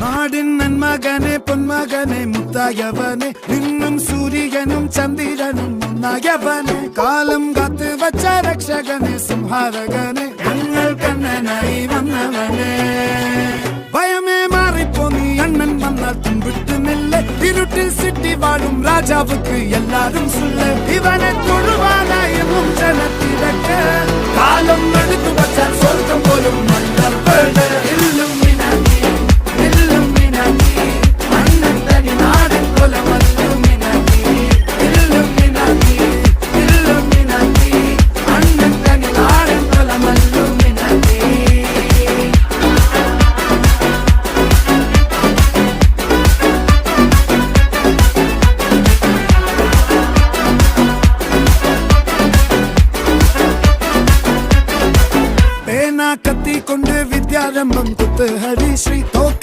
നാടിൻ നന്മകനെ പൊന്മകനെ മുത്തായവനെ നിന്നും സൂര്യനും ചന്ദ്രനും ഒന്നായവനെ കാലം കാത്ത് വച്ച രക്ഷകനെ സംഹാരകനെ ഞങ്ങൾ കണ്ണനായി വന്നവനെ ഭയമേ മാറിപ്പോ നീ അണ്ണൻ വന്നാൽ തുമ്പിട്ട് നില്ല ഇരുട്ടിൽ സിറ്റി വാഴും രാജാവുക്ക് എല്ലാരും സുല്ല ഇവനെ തൊഴുവാനായും ജനത്തിരക്ക് കാലം എടുത്തു വച്ചാൽ സ്വർഗം പോലും കത്തി കൊണ്ട് വിദ്യാരംഭം കുത്ത് ഹരി